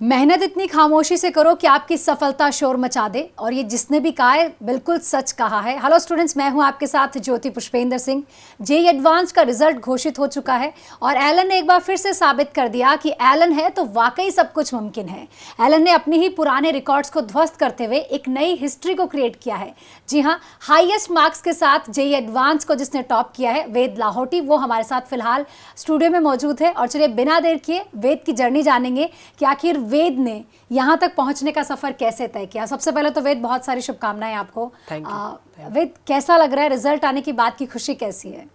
मेहनत इतनी खामोशी से करो कि आपकी सफलता शोर मचा दे, और ये जिसने भी कहा है बिल्कुल सच कहा है। हेलो स्टूडेंट्स, मैं हूं आपके साथ ज्योति पुष्पेंद्र सिंह। जेईई एडवांस का रिजल्ट घोषित हो चुका है और एलन ने एक बार फिर से साबित कर दिया कि एलन है तो वाकई सब कुछ मुमकिन है। एलन ने अपनी ही पुराने रिकॉर्ड्स को ध्वस्त करते हुए एक नई हिस्ट्री को क्रिएट किया है। जी हाँ, हाईएस्ट मार्क्स के साथ जेईई एडवांस को जिसने टॉप किया है, वेद लाहौटी, वो हमारे साथ फिलहाल स्टूडियो में मौजूद है। और चलिए बिना देर किए वेद की जर्नी जानेंगे कि आखिर वेद ने यहाँ तक पहुँचने का सफ़र कैसे तय किया। सबसे पहले तो वेद, बहुत सारी शुभकामनाएं आपको। Thank you. वेद, कैसा लग रहा है, रिजल्ट आने की बात की खुशी कैसी है?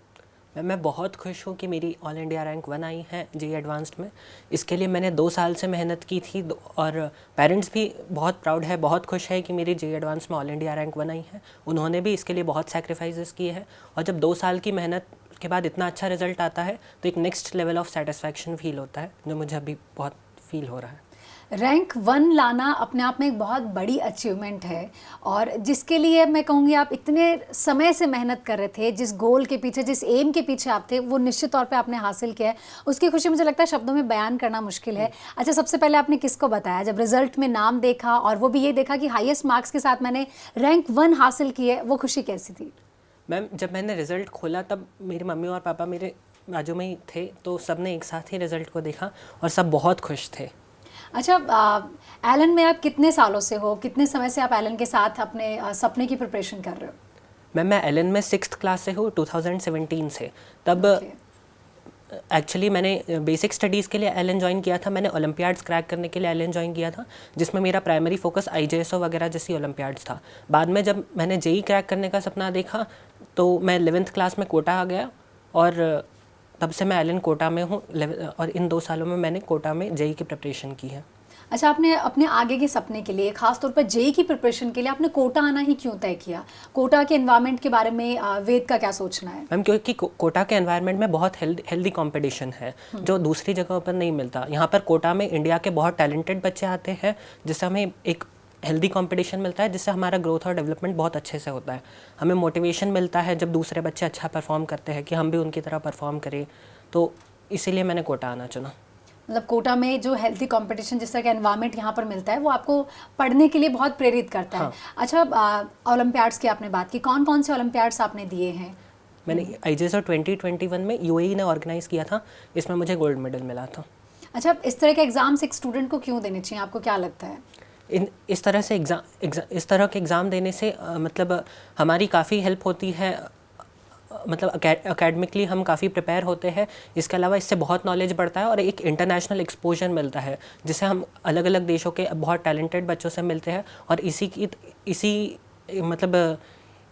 मैं बहुत खुश हूँ कि मेरी ऑल इंडिया रैंक 1 आई है जेईई एडवांस्ड में। इसके लिए मैंने 2 साल से मेहनत की थी और पेरेंट्स भी बहुत प्राउड है, बहुत खुश है कि मेरी जेईई एडवांस में ऑल इंडिया रैंक 1 आई है। उन्होंने भी इसके लिए बहुत सैक्रिफाइसेस किए हैं और जब 2 साल की मेहनत के बाद इतना अच्छा रिजल्ट आता है तो एक next level of satisfaction feel होता है, जो मुझे अभी बहुत फील हो रहा है। रैंक 1 लाना अपने आप में एक बहुत बड़ी अचीवमेंट है और जिसके लिए मैं कहूँगी आप इतने समय से मेहनत कर रहे थे, जिस गोल के पीछे, जिस एम के पीछे आप थे, वो निश्चित तौर पे आपने हासिल किया है। उसकी खुशी मुझे लगता है शब्दों में बयान करना मुश्किल है। अच्छा, सबसे पहले आपने किसको बताया जब रिजल्ट में नाम देखा और वो भी ये देखा कि हाईएस्ट मार्क्स के साथ मैंने रैंक 1 हासिल की है, वो खुशी कैसी थी? मैम, जब मैंने रिज़ल्ट खोला तब मेरी मम्मी और पापा मेरे बाजू में ही थे, तो सब ने एक साथ ही रिज़ल्ट को देखा और सब बहुत खुश थे। अच्छा, एलन में आप कितने सालों से हो, कितने समय से आप एलन के साथ अपने सपने की प्रिपरेशन कर रहे हो? मैम, मैं एलन में 6th क्लास से हूँ, 2017 से। तब एक्चुअली मैंने बेसिक स्टडीज़ के लिए एलन ज्वाइन किया था। मैंने ओलंपियाड्स क्रैक करने के लिए एलन ज्वाइन किया था, जिसमें मेरा प्राइमरी फोकस आईजेएसओ वगैरह जैसी ओलंपियाड्स था। बाद में जब मैंने जेईई क्रैक करने का सपना देखा तो मैं 11th क्लास में कोटा आ गया और तब से मैं एलन कोटा में हूँ और इन 2 सालों में मैंने कोटा में जेईई की प्रिपरेशन की है। अच्छा, आपने अपने आगे के सपने के लिए, खासतौर पर जेईई की प्रिपरेशन के लिए आपने कोटा आना ही क्यों तय किया? कोटा के एनवायरनमेंट के बारे में वेद का क्या सोचना है? मैम, क्योंकि कोटा के एनवायरनमेंट में बहुत हेल्दी कंपटीशन है जो दूसरी जगहों पर नहीं मिलता। यहाँ पर कोटा में इंडिया के बहुत टैलेंटेड बच्चे आते हैं, जिससे हमें एक हेल्दी कंपटीशन मिलता है, जिससे हमारा ग्रोथ और डेवलपमेंट बहुत अच्छे से होता है। हमें मोटिवेशन मिलता है जब दूसरे बच्चे अच्छा परफॉर्म करते हैं कि हम भी उनकी तरह परफॉर्म करें, तो इसीलिए मैंने कोटा आना चुना। मतलब कोटा में जो हेल्थी कंपटीशन, जिस तरह का एनवायरनमेंट यहाँ पर मिलता है, वो आपको पढ़ने के लिए बहुत प्रेरित करता है। अच्छा, ओलंपियाड्स की आपने बात की, कौन कौन से ओलंपियाड्स आपने दिए हैं? मैंने आईजेएसओ 2021 में यूएई ने ऑर्गेनाइज़ किया था, इसमें मुझे गोल्ड मेडल मिला था। अच्छा, इस तरह के एग्जाम्स एक स्टूडेंट को क्यों देने चाहिए, आपको क्या लगता है? इस तरह से इस तरह के एग्ज़ाम देने से मतलब हमारी काफ़ी हेल्प होती है, मतलब अकेडमिकली हम काफ़ी प्रिपेयर होते हैं। इसके अलावा इससे बहुत नॉलेज बढ़ता है और एक इंटरनेशनल एक्सपोजर मिलता है, जिससे हम अलग अलग देशों के बहुत टैलेंटेड बच्चों से मिलते हैं। और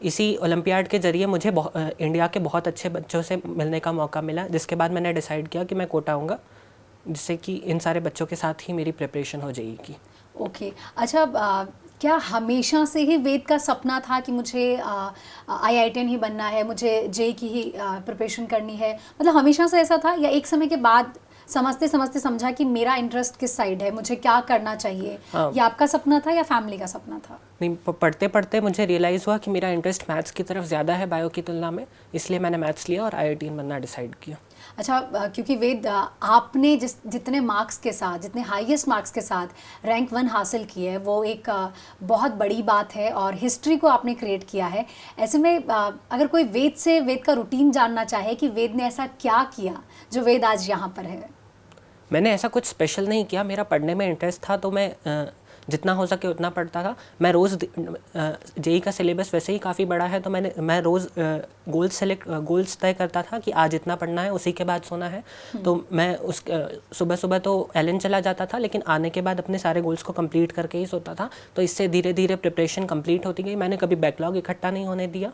इसी ओलंपियाड के ज़रिए मुझे इंडिया के बहुत अच्छे बच्चों से मिलने का मौका मिला, जिसके बाद मैंने डिसाइड किया कि मैं कोटा आऊँगा, जिससे कि इन सारे बच्चों के साथ ही मेरी प्रिपरेशन हो जाएगी। ओके। अच्छा, क्या हमेशा से ही वेद का सपना था कि मुझे आईआईटीएन ही बनना है, मुझे जेईई की ही प्रिपरेशन करनी है? मतलब हमेशा से ऐसा था या एक समय के बाद समझते समझते समझा कि मेरा इंटरेस्ट किस साइड है, मुझे क्या करना चाहिए? ये आपका सपना था या फैमिली का सपना था? नहीं, पढ़ते पढ़ते मुझे रियलाइज़ हुआ कि मेरा इंटरेस्ट मैथ्स की तरफ ज़्यादा है बायो की तुलना में, इसलिए मैंने मैथ्स लिया और आईआईटीएन बनना डिसाइड किया। अच्छा, क्योंकि वेद, आपने जितने मार्क्स के साथ, जितने हाईएस्ट मार्क्स के साथ रैंक 1 हासिल की है, वो एक बहुत बड़ी बात है और हिस्ट्री को आपने क्रिएट किया है। ऐसे में अगर कोई वेद का रूटीन जानना चाहे कि वेद ने ऐसा क्या किया जो वेद आज यहाँ पर है? मैंने ऐसा कुछ स्पेशल नहीं किया। मेरा पढ़ने में इंटरेस्ट था तो मैं जितना हो सके उतना पढ़ता था। मैं रोज़ जेईई का सिलेबस वैसे ही काफ़ी बड़ा है, तो मैं रोज़ गोल्स तय करता था कि आज इतना पढ़ना है, उसी के बाद सोना है। तो मैं सुबह सुबह तो एलन चला जाता था, लेकिन आने के बाद अपने सारे गोल्स को कंप्लीट करके ही सोता था। तो इससे धीरे धीरे प्रिपरेशन कंप्लीट होती गई। मैंने कभी बैकलॉग इकट्ठा नहीं होने दिया।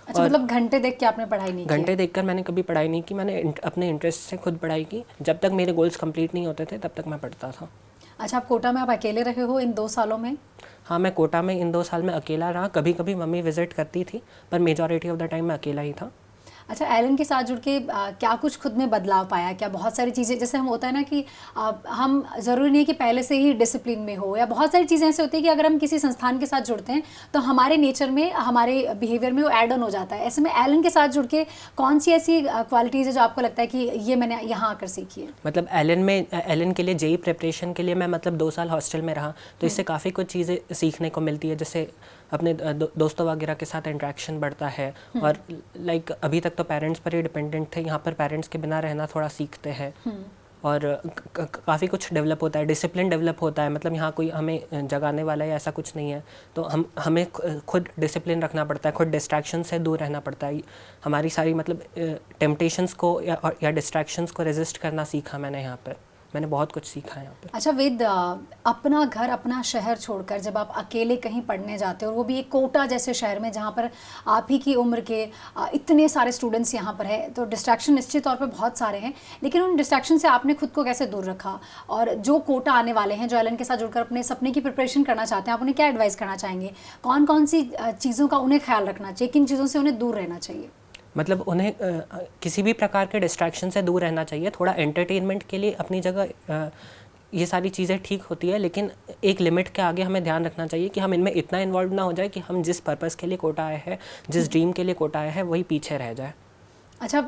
अच्छा, मतलब घंटे देख के आपने पढ़ाई नहीं की? घंटे देखकर मैंने कभी पढ़ाई नहीं की। मैंने अपने इंटरेस्ट से खुद पढ़ाई की। जब तक मेरे गोल्स कंप्लीट नहीं होते थे तब तक मैं पढ़ता था। अच्छा, आप कोटा में आप अकेले रहे हो इन 2 सालों में? हाँ, मैं कोटा में इन 2 साल में अकेला रहा। कभी कभी मम्मी विजिट करती थी, पर मेजॉरिटी ऑफ द टाइम मैं अकेला ही था। अच्छा, एलन के साथ जुड़ के क्या कुछ खुद में बदलाव पाया? क्या बहुत सारी चीज़ें, जैसे हम होता है ना कि हम ज़रूरी नहीं कि पहले से ही डिसिप्लिन में हो, या बहुत सारी चीज़ें ऐसे होती है कि अगर हम किसी संस्थान के साथ जुड़ते हैं तो हमारे नेचर में, हमारे बिहेवियर में वो ऐड ऑन हो जाता है। ऐसे में एलन के साथ जुड़ के कौन सी ऐसी क्वालिटीज़ है जो आपको लगता है कि ये मैंने यहाँ आकर सीखी है? मतलब एलन के लिए जेई प्रिपरेशन के लिए मैं मतलब 2 साल हॉस्टल में रहा, तो इससे काफ़ी कुछ चीज़ें सीखने को मिलती है, जैसे अपने दोस्तों वगैरह के साथ इंटरेक्शन बढ़ता है। और लाइक अभी तक तो पेरेंट्स पर ही डिपेंडेंट थे, यहाँ पर पेरेंट्स के बिना रहना थोड़ा सीखते हैं। और काफ़ी कुछ डेवलप होता है, डिसिप्लिन डेवलप होता है। मतलब यहाँ कोई हमें जगाने वाला है ऐसा कुछ नहीं है, तो हमें खुद डिसिप्लिन रखना पड़ता है, खुद डिस्ट्रैक्शन से दूर रहना पड़ता है। हमारी सारी मतलब टेम्पटेशंस को या डिस्ट्रैक्शंस को रेजिस्ट करना सीखा मैंने यहाँ पर। मैंने बहुत कुछ सीखा है यहाँ पे। अच्छा वेद, अपना घर, अपना शहर छोड़कर जब आप अकेले कहीं पढ़ने जाते हो, और वो भी एक कोटा जैसे शहर में जहाँ पर आप ही की उम्र के इतने सारे स्टूडेंट्स यहाँ पर हैं, तो डिस्ट्रैक्शन निश्चित तौर पे बहुत सारे हैं, लेकिन उन डिस्ट्रैक्शन से आपने खुद को कैसे दूर रखा? और जो कोटा आने वाले हैं, जो एलन के साथ जुड़कर अपने सपने की प्रिपरेशन करना चाहते हैं, आप उन्हें क्या एडवाइस करना चाहेंगे? कौन कौन सी चीज़ों का उन्हें ख्याल रखना चाहिए, किन चीज़ों से उन्हें दूर रहना चाहिए? मतलब उन्हें किसी भी प्रकार के डिस्ट्रैक्शन से दूर रहना चाहिए। थोड़ा एंटरटेनमेंट के लिए अपनी जगह ये सारी चीज़ें ठीक होती है, लेकिन एक लिमिट के आगे हमें ध्यान रखना चाहिए कि हम इनमें इतना इन्वॉल्व ना हो जाए कि हम जिस पर्पस के लिए कोटा आए हैं, जिस ड्रीम के लिए कोटा आए हैं, वही पीछे रह जाए। अच्छा,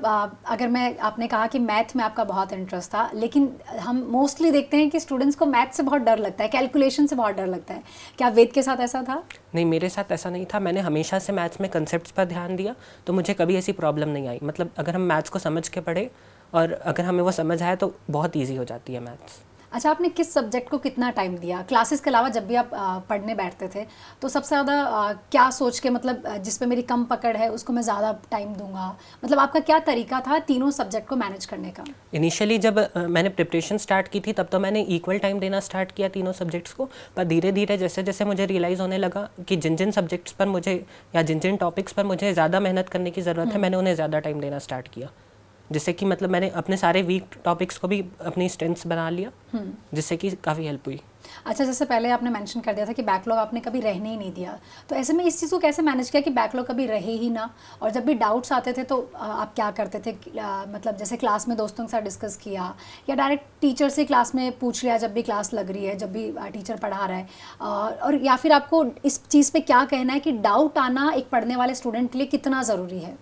अगर आपने कहा कि मैथ में आपका बहुत इंटरेस्ट था, लेकिन हम मोस्टली देखते हैं कि स्टूडेंट्स को मैथ से बहुत डर लगता है, कैलकुलेशन से बहुत डर लगता है। क्या वेद के साथ ऐसा था? नहीं, मेरे साथ ऐसा नहीं था। मैंने हमेशा से मैथ्स में कंसेप्ट्स पर ध्यान दिया, तो मुझे कभी ऐसी प्रॉब्लम नहीं आई। मतलब अगर हम मैथ्स को समझ के पढ़े और अगर हमें वो समझ आए तो बहुत ईजी हो जाती है मैथ्स। अच्छा, आपने किस सब्जेक्ट को कितना टाइम दिया क्लासेस के अलावा? जब भी आप पढ़ने बैठते थे तो सबसे ज़्यादा क्या सोच के, मतलब जिस पे मेरी कम पकड़ है उसको मैं ज़्यादा टाइम दूंगा, मतलब आपका क्या तरीका था तीनों सब्जेक्ट को मैनेज करने का? इनिशियली जब मैंने प्रिपरेशन स्टार्ट की थी तब तो मैंने इक्वल टाइम देना स्टार्ट किया तीनों सब्जेक्ट्स को, पर धीरे धीरे जैसे जैसे मुझे रियलाइज़ होने लगा कि जिन जिन सब्जेक्ट्स पर मुझे या जिन जिन टॉपिक्स पर मुझे ज़्यादा मेहनत करने की ज़रूरत है, मैंने उन्हें ज़्यादा टाइम देना स्टार्ट किया, जिससे कि मतलब मैंने अपने सारे वीक टॉपिक्स को भी अपनी स्ट्रेंथ्स बना लिया, जिससे कि काफ़ी हेल्प हुई। अच्छा, जैसे पहले आपने मेंशन कर दिया था कि बैकलॉग आपने कभी रहने ही नहीं दिया, तो ऐसे में इस चीज़ को कैसे मैनेज किया कि बैकलॉग कभी रहे ही ना? और जब भी डाउट्स आते थे तो आप क्या करते थे? मतलब जैसे क्लास में दोस्तों के साथ डिस्कस किया, या डायरेक्ट टीचर से क्लास में पूछ लिया जब भी क्लास लग रही है, जब भी टीचर पढ़ा रहा है, और या फिर आपको इस चीज़ पर क्या कहना है कि डाउट आना एक पढ़ने वाले स्टूडेंट के लिए कितना ज़रूरी है?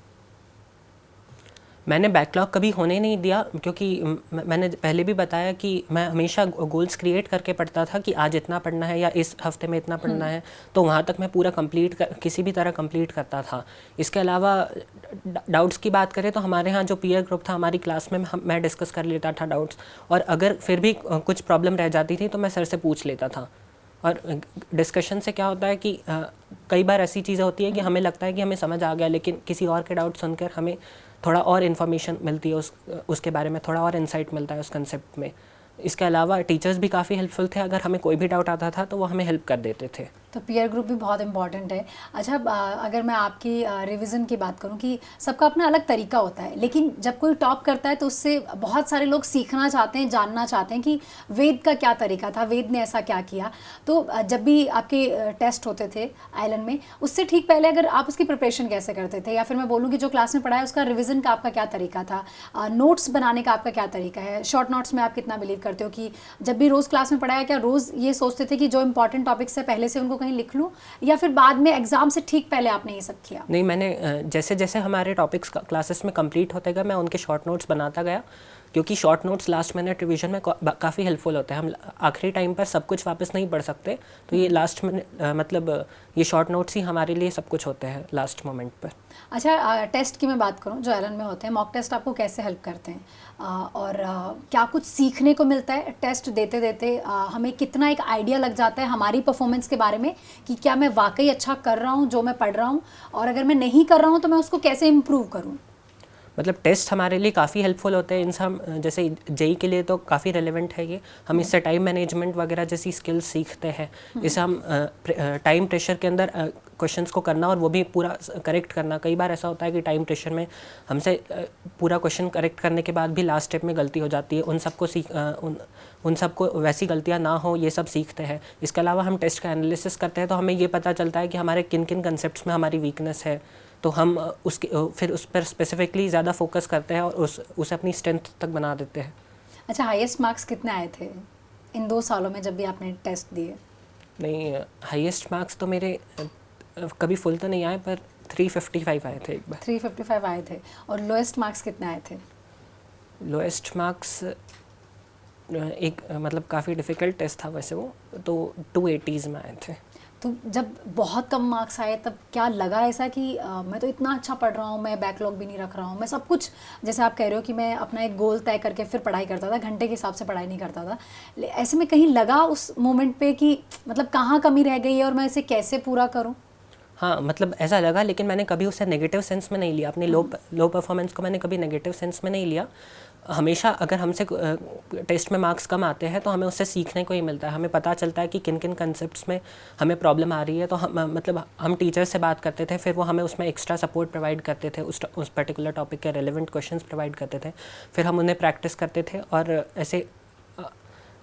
मैंने बैकलॉग कभी होने नहीं दिया, क्योंकि मैंने पहले भी बताया कि मैं हमेशा गोल्स क्रिएट करके पढ़ता था कि आज इतना पढ़ना है या इस हफ्ते में इतना पढ़ना है, तो वहाँ तक मैं पूरा किसी भी तरह कंप्लीट करता था। इसके अलावा डाउट्स की बात करें तो हमारे यहाँ जो पीयर ग्रुप था हमारी क्लास में, मैं डिस्कस कर लेता था डाउट्स, और अगर फिर भी कुछ प्रॉब्लम रह जाती थी तो मैं सर से पूछ लेता था। और डिस्कशन से क्या होता है कि कई बार ऐसी चीज़ें होती है कि हमें लगता है कि हमें समझ आ गया, लेकिन किसी और के डाउट सुनकर हमें थोड़ा और इन्फॉर्मेशन मिलती है उसके बारे में, थोड़ा और इंसाइट मिलता है उस कंसेप्ट में। इसके अलावा टीचर्स भी काफ़ी हेल्पफुल थे, अगर हमें कोई भी डाउट आता था तो वो हमें हेल्प कर देते थे। तो पीयर ग्रुप भी बहुत इंपॉर्टेंट है। अच्छा, अगर मैं आपकी रिवीजन की बात करूं कि सबका अपना अलग तरीका होता है, लेकिन जब कोई टॉप करता है तो उससे बहुत सारे लोग सीखना चाहते हैं, जानना चाहते हैं कि वेद का क्या तरीका था, वेद ने ऐसा क्या किया। तो जब भी आपके टेस्ट होते थे आइलैंड में, उससे ठीक पहले अगर आप उसकी प्रिपरेशन कैसे करते थे, या फिर मैं बोलूँ कि जो क्लास में पढ़ाया उसका रिविज़न का आपका क्या तरीका था, नोट्स बनाने का आपका क्या तरीका है, शॉर्ट नोट्स में आप कितना बिलीव करते हो कि जब भी रोज़ क्लास में पढ़ाया, क्या रोज़ ये सोचते थे कि जो इंपॉर्टेंट टॉपिक्स है पहले से उनको कहीं लिख लूँ, या फिर बाद में एग्जाम से ठीक पहले आपने ये सब किया? नहीं, मैंने जैसे जैसे हमारे टॉपिक्स क्लासेस में कंप्लीट होते गए, मैं उनके शॉर्ट नोट्स बनाता गया, क्योंकि short notes last minute revision में काफ़ी हेल्पफुल होते हैं। हम आखिरी टाइम पर सब कुछ वापस नहीं पढ़ सकते, तो ये लास्ट मिनट मतलब ये शॉर्ट नोट्स ही हमारे लिए सब कुछ होते हैं लास्ट मोमेंट पर। अच्छा, टेस्ट की मैं बात करूं जो आइलैंड में होते हैं, मॉक टेस्ट आपको कैसे हेल्प करते हैं, और क्या कुछ सीखने को मिलता है टेस्ट देते देते? हमें कितना एक आइडिया लग जाता है हमारी परफॉर्मेंस के बारे में कि क्या मैं वाकई अच्छा कर रहा हूं जो मैं पढ़ रहा हूं, और अगर मैं नहीं कर रहा हूं तो मैं उसको कैसे इम्प्रूव करूं? मतलब टेस्ट हमारे लिए काफ़ी हेल्पफुल होते हैं। इनसे हम जैसे जेई के लिए तो काफ़ी रेलेवेंट है ये, हम इससे टाइम मैनेजमेंट वगैरह जैसी स्किल्स सीखते हैं। इससे हम टाइम प्रेशर के अंदर क्वेश्चंस को करना और वो भी पूरा करेक्ट करना। कई बार ऐसा होता है कि टाइम प्रेशर में हमसे पूरा क्वेश्चन करेक्ट करने के बाद भी लास्ट स्टेप में गलती हो जाती है, उन सबको वैसी गलतियाँ ना हो, ये सब सीखते हैं। इसके अलावा हम टेस्ट का एनालिसिस करते हैं तो हमें ये पता चलता है कि हमारे किन किन कंसेप्ट्स में हमारी वीकनेस है, तो हम फिर उस पर स्पेसिफिकली ज़्यादा फोकस करते हैं और उसे अपनी स्ट्रेंथ तक बना देते हैं। अच्छा, हाईएस्ट मार्क्स कितने आए थे इन 2 सालों में जब भी आपने टेस्ट दिए? नहीं, हाईएस्ट मार्क्स तो मेरे कभी फुल तो नहीं आए, पर 355 आए थे एक बार। 355 आए थे। और लोएस्ट मार्क्स कितने आए थे? लोएस्ट मार्क्स एक मतलब काफ़ी डिफ़िकल्ट टेस्ट था वैसे वो, तो 280s में आए थे। तो जब बहुत कम मार्क्स आए तब क्या लगा ऐसा कि मैं तो इतना अच्छा पढ़ रहा हूँ, मैं बैकलॉग भी नहीं रख रहा हूँ, मैं सब कुछ, जैसे आप कह रहे हो कि मैं अपना एक गोल तय करके फिर पढ़ाई करता था, घंटे के हिसाब से पढ़ाई नहीं करता था, ऐसे में कहीं लगा उस मोमेंट पे कि मतलब कहाँ कमी रह गई है और मैं इसे कैसे पूरा करूँ? हाँ, मतलब ऐसा लगा, लेकिन मैंने कभी उसे नेगेटिव सेंस में नहीं लिया। अपनी लो परफॉर्मेंस को मैंने कभी नेगेटिव सेंस में नहीं लिया। हमेशा अगर हमसे टेस्ट में मार्क्स कम आते हैं तो हमें उससे सीखने को ही मिलता है। हमें पता चलता है कि किन किन कंसेप्ट्स में हमें प्रॉब्लम आ रही है, तो हम टीचर से बात करते थे, फिर वो हमें उसमें एक्स्ट्रा सपोर्ट प्रोवाइड करते थे, उस पर्टिकुलर टॉपिक के रेलेवेंट क्वेश्चंस प्रोवाइड करते थे, फिर हम उन्हें प्रैक्टिस करते थे और ऐसे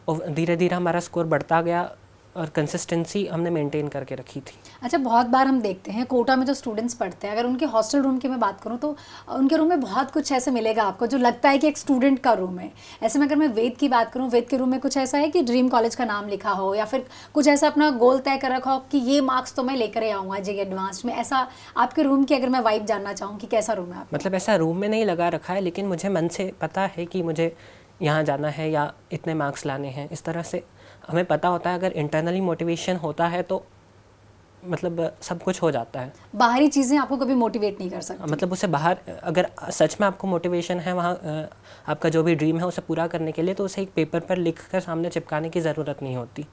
धीरे धीरे हमारा स्कोर बढ़ता गया और कंसिस्टेंसी हमने मेंटेन करके रखी थी। अच्छा, बहुत बार हम देखते हैं कोटा में जो स्टूडेंट्स पढ़ते हैं, अगर उनके हॉस्टल रूम की मैं बात करूं तो उनके रूम में बहुत कुछ ऐसे मिलेगा आपको जो लगता है कि एक स्टूडेंट का रूम है। ऐसे में अगर मैं वेद की बात करूं, वेद के रूम में कुछ ऐसा है कि ड्रीम कॉलेज का नाम लिखा हो या फिर कुछ ऐसा अपना गोल तय कर रखा हो कि ये मार्क्स तो मैं लेकर ही आऊँगा जेईई एडवांस में? ऐसा आपके रूम की अगर मैं वाइब जानना चाहूँ कि कैसा रूम है आपका? मतलब ऐसा रूम में नहीं लगा रखा है, लेकिन मुझे मन से पता है कि मुझे यहाँ जाना है या इतने मार्क्स लाने हैं। इस तरह से हमें पता होता है। अगर इंटरनली मोटिवेशन होता है तो मतलब सब कुछ हो जाता है। बाहरी चीज़ें आपको कभी मोटिवेट नहीं कर सकती? मतलब उसे बाहर, अगर सच में आपको मोटिवेशन है वहाँ आपका जो भी ड्रीम है उसे पूरा करने के लिए, तो उसे एक पेपर पर लिख कर सामने चिपकाने की ज़रूरत नहीं होती।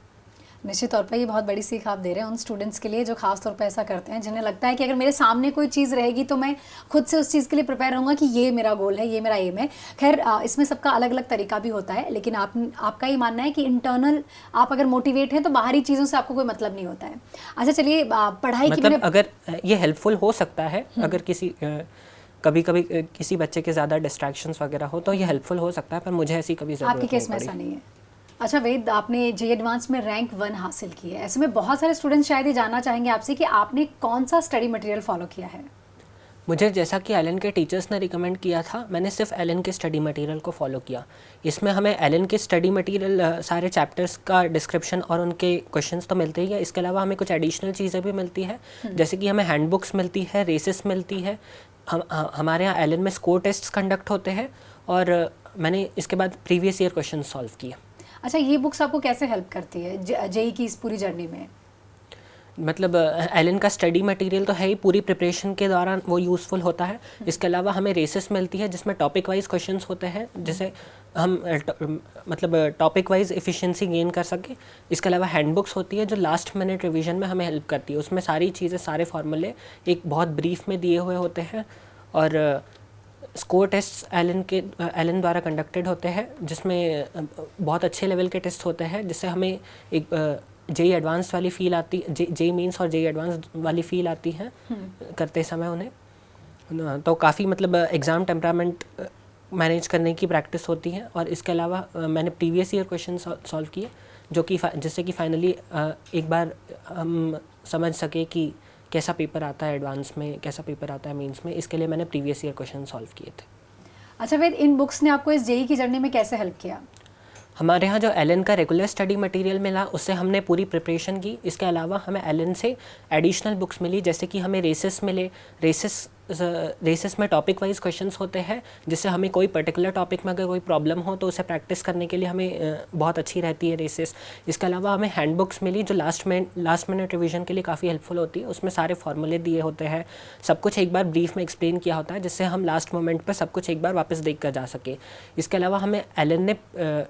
निश्चित तौर पर ये बहुत बड़ी सीख आप दे रहे हैं उन स्टूडेंट्स के लिए जो खास तौर पे ऐसा करते हैं, जिन्हें लगता है कि अगर मेरे सामने कोई चीज़ रहेगी तो मैं खुद से उस चीज़ के लिए प्रिपेयर रहूँगा कि ये मेरा गोल है, ये मेरा एम है। खैर, इसमें सबका अलग अलग तरीका भी होता है, लेकिन आपका ये मानना है कि इंटरनल आप अगर मोटिवेट हैं तो बाहरी चीज़ों से आपको कोई मतलब नहीं होता है। अच्छा, चलिए पढ़ाई की मतलब अगर ये हेल्पफुल हो सकता है, अगर कभी कभी किसी बच्चे के ज़्यादा डिस्ट्रैक्शंस वगैरह हो तो ये हेल्पफुल हो सकता है, पर मुझे ऐसी कभी ज़रूरत आपके केस में ऐसा नहीं है। अच्छा वेद, आपने जेईई एडवांस में रैंक 1 हासिल की है। ऐसे में बहुत सारे स्टूडेंट्स शायद ये जानना चाहेंगे आपसे कि आपने कौन सा स्टडी मटेरियल फॉलो किया है? मुझे जैसा कि एलन के टीचर्स ने रिकमेंड किया था, मैंने सिर्फ एलन के स्टडी मटेरियल को फॉलो किया। इसमें हमें एलन के स्टडी मटेरियल सारे चैप्टर्स का डिस्क्रिप्शन और उनके क्वेश्चंस तो मिलते ही है। इसके अलावा हमें कुछ एडिशनल चीज़ें भी मिलती है, जैसे कि हमें हैंडबुक्स मिलती है, रेसेस मिलती है। हमारे यहाँ एलन में स्कोर टेस्ट्स कंडक्ट होते हैं और मैंने इसके बाद प्रीवियस ईयर क्वेश्चन सॉल्व किए। अच्छा, ये बुक्स आपको कैसे हेल्प करती है जेईई की इस पूरी जर्नी में? मतलब एलन का स्टडी मटेरियल तो है ही, पूरी प्रिपरेशन के दौरान वो यूज़फुल होता है। इसके अलावा हमें रेसेस मिलती है जिसमें टॉपिक वाइज क्वेश्चंस होते हैं, जिसे हम मतलब टॉपिक वाइज एफिशिएंसी गेन कर सके। इसके अलावा हैंडबुक्स होती है जो लास्ट मिनट रिवीजन में हमें हेल्प करती है। उसमें सारी चीज़ें, सारे फार्मूले एक बहुत ब्रीफ में दिए हुए होते हैं। और स्कोर टेस्ट एलन द्वारा कंडक्टेड होते हैं, जिसमें बहुत अच्छे लेवल के टेस्ट होते हैं, जिससे हमें एक जेईई एडवांस वाली फील आती, जेईई मीन्स और जेईई एडवांस वाली फील आती है करते समय उन्हें। तो काफ़ी मतलब एग्ज़ाम टेम्परामेंट मैनेज करने की प्रैक्टिस होती है। और इसके अलावा मैंने प्रीवियस ईयर क्वेश्चन सॉल्व किए, जो कि जिससे कि फाइनली एक बार हम समझ सके कि कैसा पेपर आता है एडवांस में, कैसा पेपर आता है मेंस में। इसके लिए मैंने प्रीवियस ईयर क्वेश्चन सॉल्व किए थे। अच्छा वेद, इन बुक्स ने आपको इस जेईई की जर्नी में कैसे हेल्प किया? हमारे यहाँ जो एलन का रेगुलर स्टडी मटेरियल मिला, उससे हमने पूरी प्रिपरेशन की। इसके अलावा हमें एलन से एडिशनल बुक्स मिली, जैसे कि हमें रेसेस मिले। रेसेस में टॉपिक वाइज क्वेश्चंस होते हैं, जिससे हमें कोई पर्टिकुलर टॉपिक में अगर कोई प्रॉब्लम हो तो उसे प्रैक्टिस करने के लिए हमें बहुत अच्छी रहती है रेसेस। इसके अलावा हमें हैंडबुक्स मिली जो लास्ट मिनट रिवीजन के लिए काफ़ी हेल्पफुल होती है। उसमें सारे फार्मूले दिए होते हैं, सब कुछ एक बार ब्रीफ में एक्सप्लेन किया होता है, जिससे हम लास्ट मोमेंट पर सब कुछ एक बार वापस देख कर जा सके। इसके अलावा हमें एलन ने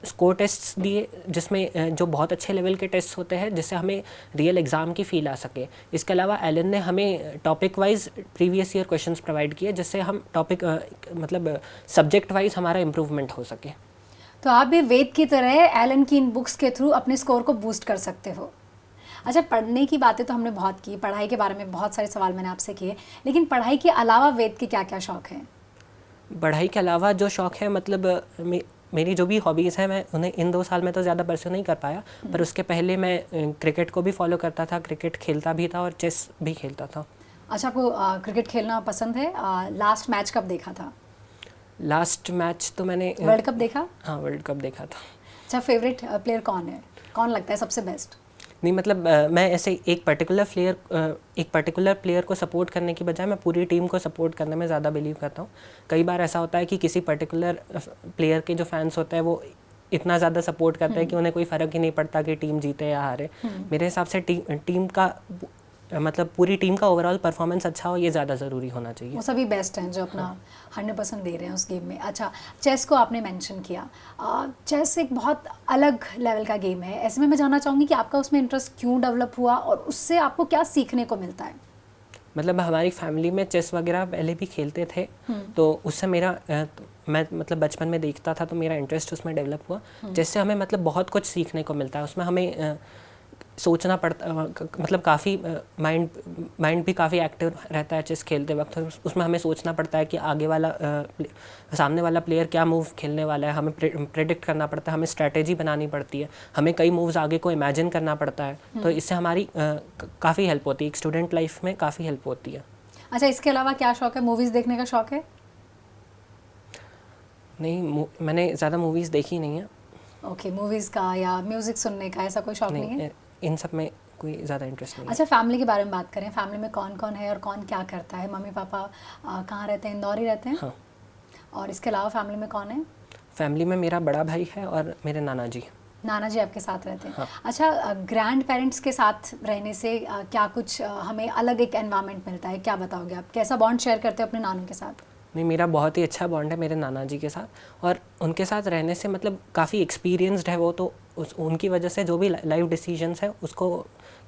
स्कोर टेस्ट्स दिए, जिसमें जो बहुत अच्छे लेवल के टेस्ट होते हैं, जिससे हमें रियल एग्ज़ाम की फील आ सके। इसके अलावा एलन ने हमें topic wise previous year questions provide किए, जिससे हम टॉपिक मतलब सब्जेक्ट वाइज हमारा इम्प्रूवमेंट हो सके। तो आप भी वेद की तरह एलन की इन बुक्स के थ्रू अपने स्कोर को बूस्ट कर सकते हो। अच्छा, पढ़ने की बातें तो हमने बहुत की, पढ़ाई के बारे में बहुत सारे सवाल मैंने आपसे किए, लेकिन पढ़ाई के अलावा वेद के क्या क्या शौक़ हैं? पढ़ाई के अलावा जो शौक़ है, मतलब मेरी जो भी हॉबीज़ हैं, मैं उन्हें इन 2 साल में तो ज़्यादा परस्यू नहीं कर पाया, पर उसके पहले मैं क्रिकेट को भी फॉलो करता था, क्रिकेट खेलता भी था और चेस भी खेलता था। अच्छा, आपको क्रिकेट खेलना पसंद है? लास्ट मैच कब देखा था? लास्ट मैच तो मैंने वर्ल्ड कप देखा? हाँ, वर्ल्ड कप देखा था। अच्छा, फेवरेट प्लेयर कौन है? कौन लगता है सबसे बेस्ट? नहीं मतलब मैं ऐसे एक पर्टिकुलर प्लेयर को सपोर्ट करने की बजाय मैं पूरी टीम को सपोर्ट करने में ज़्यादा बिलीव करता हूँ। कई बार ऐसा होता है कि किसी पर्टिकुलर प्लेयर के जो फैंस होते हैं वो इतना ज़्यादा सपोर्ट करते हैं कि उन्हें कोई फ़र्क ही नहीं पड़ता कि टीम जीते या हारे। मेरे हिसाब से टीम का मतलब पूरी टीम का ओवरऑल परफॉर्मेंस अच्छा हो, ये ज़्यादा ज़रूरी होना चाहिए। वो सभी बेस्ट हैं जो अपना 100% दे रहे हैं उस गेम में। अच्छा, चेस को आपने मेंशन किया। चेस एक बहुत अलग लेवल का गेम है, ऐसे में मैं जानना चाहूँगी कि आपका उसमें इंटरेस्ट क्यों डेवलप हुआ और उससे आपको क्या सीखने को मिलता है? मतलब हमारी फैमिली में चेस वगैरह पहले भी खेलते थे, तो उससे मेरा मैं मतलब बचपन में देखता था तो मेरा इंटरेस्ट उसमें डेवलप हुआ। जिससे हमें मतलब बहुत कुछ सीखने को मिलता है उसमें। हमें सोचना पड़ता मतलब काफ़ी माइंड भी काफ़ी एक्टिव रहता है चेस खेलते वक्त। उसमें हमें सोचना पड़ता है कि आगे वाला सामने वाला प्लेयर क्या मूव खेलने वाला है, हमें प्रेडिक्ट करना पड़ता है, हमें स्ट्रैटेजी बनानी पड़ती है, हमें कई मूव्स आगे को इमेजिन करना पड़ता है। तो इससे हमारी काफ़ी हेल्प होती है, एक स्टूडेंट लाइफ में काफ़ी हेल्प होती है। अच्छा, इसके अलावा क्या शौक है? मूवीज़ देखने का शौक है? नहीं, मैंने ज़्यादा मूवीज़ देखी नहीं है। ओके, मूवीज़ का या म्यूज़िक सुनने का ऐसा कोई शौक नहीं है? इन सब में कोई ज़्यादा इंटरेस्ट नहीं है। अच्छा, फैमिली के बारे में बात करें। फैमिली में कौन कौन है और कौन क्या करता है? मम्मी पापा कहाँ रहते हैं? इंदौर ही रहते हैं? हाँ। और इसके अलावा फैमिली में कौन है? फैमिली में मेरा बड़ा भाई है और मेरे नाना जी। नाना जी आपके साथ रहते हैं? हाँ। अच्छा, ग्रैंड पेरेंट्स के साथ रहने से क्या कुछ हमें अलग एक एनवायरनमेंट मिलता है? क्या बताओगे आप? कैसा बॉन्ड शेयर करते हो अपने नानू के साथ? नहीं, मेरा बहुत ही अच्छा बॉन्ड है मेरे नाना जी के साथ, और उनके साथ रहने से मतलब काफ़ी एक्सपीरियंस्ड है वो, तो उनकी वजह से जो भी लाइफ डिसीजंस है उसको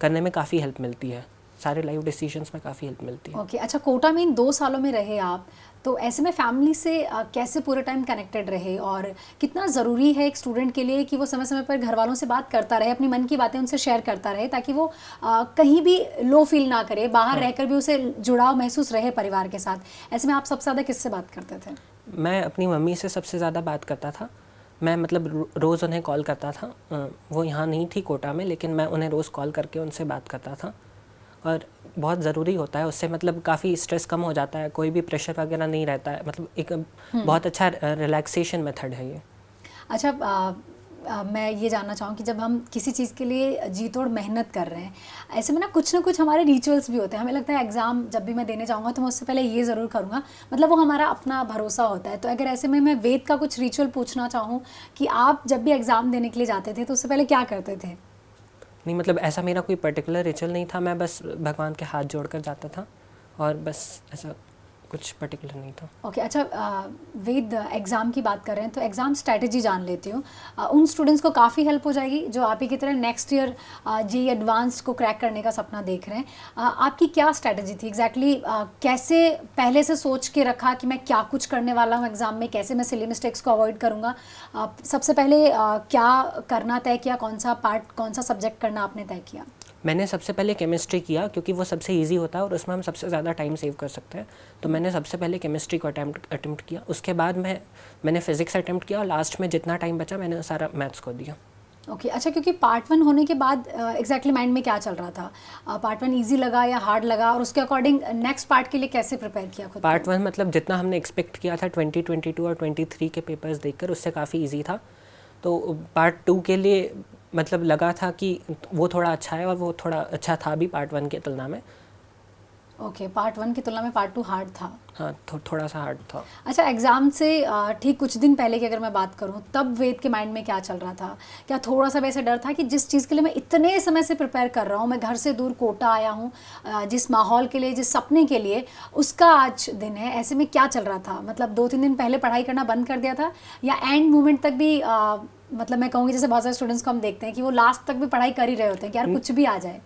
करने में काफ़ी हेल्प मिलती है। सारे लाइफ डिसीजंस में काफ़ी हेल्प मिलती है। ओके, अच्छा, कोटा में इन 2 सालों में रहे आप, तो ऐसे में फैमिली से कैसे पूरे टाइम कनेक्टेड रहे और कितना ज़रूरी है एक स्टूडेंट के लिए कि वो समय समय पर घर वालों से बात करता रहे, अपनी मन की बातें उनसे शेयर करता रहे, ताकि वो कहीं भी लो फील ना करे, बाहर रहकर भी उसे जुड़ाव महसूस रहे परिवार के साथ। ऐसे में आप सबसे ज़्यादा किससे बात करते थे? मैं अपनी मम्मी से सबसे ज़्यादा बात करता था। मैं मतलब रोज़ उन्हें कॉल करता था। वो यहाँ नहीं थी कोटा में, लेकिन मैं उन्हें रोज़ कॉल करके उनसे बात करता था, और बहुत ज़रूरी होता है उससे। मतलब काफ़ी स्ट्रेस कम हो जाता है, कोई भी प्रेशर वगैरह नहीं रहता है। मतलब एक बहुत अच्छा रिलैक्सेशन मेथड है ये। अच्छा, मैं ये जानना चाहूँ कि जब हम किसी चीज़ के लिए जी तोड़ मेहनत कर रहे हैं, ऐसे में ना कुछ हमारे रिचुअल्स भी होते हैं। हमें लगता है एग्ज़ाम जब भी मैं देने जाऊँगा तो मैं उससे पहले ये ज़रूर करूँगा, मतलब वो हमारा अपना भरोसा होता है। तो अगर ऐसे में मैं वेद का कुछ रिचुअल पूछना चाहूँ कि आप जब भी एग्ज़ाम देने के लिए जाते थे तो उससे पहले क्या करते थे? नहीं मतलब ऐसा मेरा कोई पर्टिकुलर रिचुअल नहीं था, मैं बस भगवान के हाथ जोड़ कर जाता था, और बस ऐसा कुछ पर्टिकुलर नहीं था। ओके, अच्छा, वेद एग्ज़ाम की बात कर रहे हैं तो एग्ज़ाम स्ट्रैटेजी जान लेती हूँ। उन स्टूडेंट्स को काफ़ी हेल्प हो जाएगी जो आप ही की तरह नेक्स्ट ईयर जी एडवांस को क्रैक करने का सपना देख रहे हैं। आपकी क्या स्ट्रैटेजी थी एग्जैक्टली? कैसे पहले से सोच के रखा कि मैं क्या कुछ करने वाला हूँ एग्ज़ाम में, कैसे मैं सिली मिस्टेक्स को अवॉइड करूँगा? सबसे पहले क्या करना तय किया, कौन सा पार्ट, कौन सा सब्जेक्ट करना आपने तय किया? मैंने सबसे पहले केमिस्ट्री किया, क्योंकि वो सबसे इजी होता है और उसमें हम सबसे ज़्यादा टाइम सेव कर सकते हैं। तो मैंने सबसे पहले केमिस्ट्री को अटेम्प्ट किया, उसके बाद मैंने फिज़िक्स अटेम्प्ट किया, और लास्ट में जितना टाइम बचा मैंने सारा मैथ्स को दिया। ओके, अच्छा, क्योंकि पार्ट 1 होने के बाद एग्जैक्टली माइंड में क्या चल रहा था? पार्ट 1 इजी लगा या हार्ड लगा, और उसके अकॉर्डिंग नेक्स्ट पार्ट के लिए कैसे प्रिपेयर किया खुद? पार्ट 1 मतलब जितना हमने एक्सपेक्ट किया था 2022 और 23 के पेपर्स देखकर, उससे काफ़ी ईजी था। तो पार्ट 2 के लिए मतलब लगा था कि वो थोड़ा अच्छा है, और वो थोड़ा अच्छा था भी पार्ट 1 की तुलना में। ओके, पार्ट 1 की तुलना में पार्ट 2 हार्ड था? हाँ, थोड़ा सा हार्ड था। अच्छा, एग्ज़ाम से ठीक कुछ दिन पहले की अगर मैं बात करूं, तब वेद के माइंड में क्या चल रहा था? क्या थोड़ा सा वैसे डर था कि जिस चीज़ के लिए मैं इतने समय से प्रिपेयर कर रहा हूं, मैं घर से दूर कोटा आया हूं, जिस माहौल के लिए, जिस सपने के लिए, उसका आज दिन है, ऐसे में क्या चल रहा था? मतलब 2-3 दिन पहले पढ़ाई करना बंद कर दिया था, या एंड मोमेंट तक भी मतलब मैं कहूँगी जैसे बहुत सारे स्टूडेंट्स को हम देखते हैं कि वो लास्ट तक भी पढ़ाई कर ही रहे होते हैं कि यार कुछ भी आ जाए?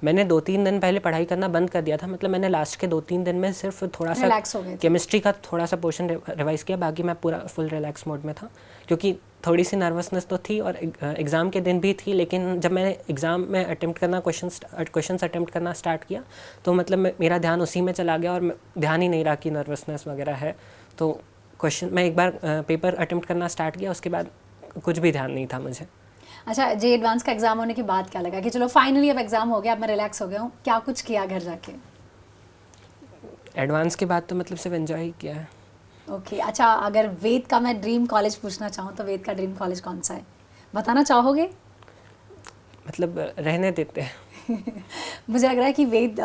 मैंने 2-3 दिन पहले पढ़ाई करना बंद कर दिया था। मतलब मैंने लास्ट के 2-3 दिन में सिर्फ थोड़ा सा रिलैक्स हो गए थे? केमिस्ट्री का थोड़ा सा पोर्शन रिवाइज़ किया, बाकी मैं पूरा फुल रिलैक्स मोड में था, क्योंकि थोड़ी सी नर्वसनेस तो थी, और एग्ज़ाम के दिन भी थी। लेकिन जब मैंने एग्ज़ाम में अटेम्प्ट करना क्वेश्चंस अटेम्प्ट करना स्टार्ट किया, तो मतलब मेरा ध्यान उसी में चला गया, और ध्यान ही नहीं रहा कि नर्वसनेस वगैरह है। तो मैं एक बार पेपर अटेम्प्ट करना स्टार्ट किया, उसके बाद कुछ भी ध्यान नहीं था मुझे। अच्छा, जे एडवांस का एग्ज़ाम होने के बाद क्या लगा कि चलो फाइनली अब एग्ज़ाम हो गया, अब मैं रिलैक्स हो गया हूँ? क्या कुछ किया घर जाके? एडवांस के बाद तो मतलब सिर्फ एंजॉय ही किया है। ओके अच्छा, अगर वेद का मैं ड्रीम कॉलेज पूछना चाहूँ तो वेद का ड्रीम कॉलेज कौन सा है, बताना चाहोगे? मतलब रहने देते हैं। मुझे लग रहा है कि वेद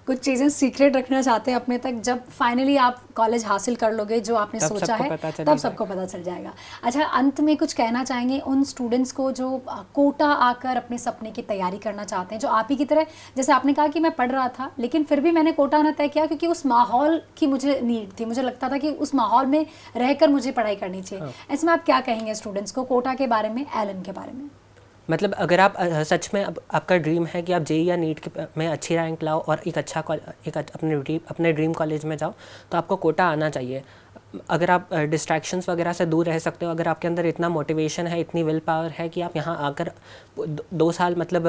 कुछ चीज़ें सीक्रेट रखना चाहते हैं अपने तक। जब फाइनली आप कॉलेज हासिल कर लोगे जो आपने तब सोचा सबको है, पता चल तब ही सबको पता चल जाएगा। अच्छा, अंत में कुछ कहना चाहेंगे उन स्टूडेंट्स को जो कोटा आकर अपने सपने की तैयारी करना चाहते हैं, जो आप ही की तरह, जैसे आपने कहा कि मैं पढ़ रहा था लेकिन फिर भी मैंने कोटा आना तय किया क्योंकि उस माहौल की मुझे नीड थी, मुझे लगता था कि उस माहौल में रहकर मुझे पढ़ाई करनी चाहिए। ऐसे में आप क्या कहेंगे स्टूडेंट्स को कोटा के बारे में, एलन के बारे में? मतलब अगर आप सच में आपका ड्रीम है कि आप जेई या नीट में अच्छी रैंक लाओ और एक अच्छा अपने ड्रीम कॉलेज में जाओ, तो आपको कोटा आना चाहिए। अगर आप डिस्ट्रैक्शंस वगैरह से दूर रह सकते हो, अगर आपके अंदर इतना मोटिवेशन है, इतनी विल पावर है कि आप यहाँ आकर 2 साल, मतलब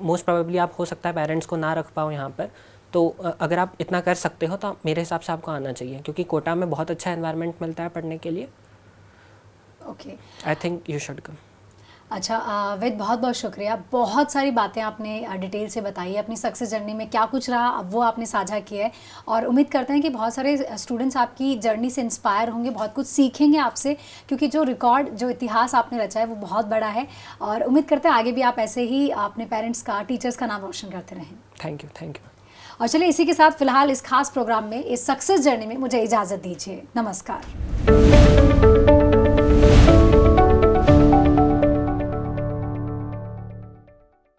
मोस्ट प्रोबेबली आप हो सकता है पेरेंट्स को ना रख पाओ यहाँ पर, तो अगर आप इतना कर सकते हो तो मेरे हिसाब से आपको आना चाहिए, क्योंकि कोटा में बहुत अच्छा एनवायरनमेंट मिलता है पढ़ने के लिए। Okay, I think you should come. अच्छा वेद, बहुत बहुत शुक्रिया। बहुत सारी बातें आपने डिटेल से बताई है, अपनी सक्सेस जर्नी में क्या कुछ रहा अब वो आपने साझा किया है, और उम्मीद करते हैं कि बहुत सारे स्टूडेंट्स आपकी जर्नी से इंस्पायर होंगे, बहुत कुछ सीखेंगे आपसे, क्योंकि जो रिकॉर्ड, जो इतिहास आपने रचा है वो बहुत बड़ा है। और उम्मीद करते हैं आगे भी आप ऐसे ही अपने पेरेंट्स का, टीचर्स का नाम रोशन करते रहें। Thank you, thank you. और चलिए इसी के साथ फिलहाल इस खास प्रोग्राम में, इस सक्सेस जर्नी में मुझे इजाज़त दीजिए। नमस्कार।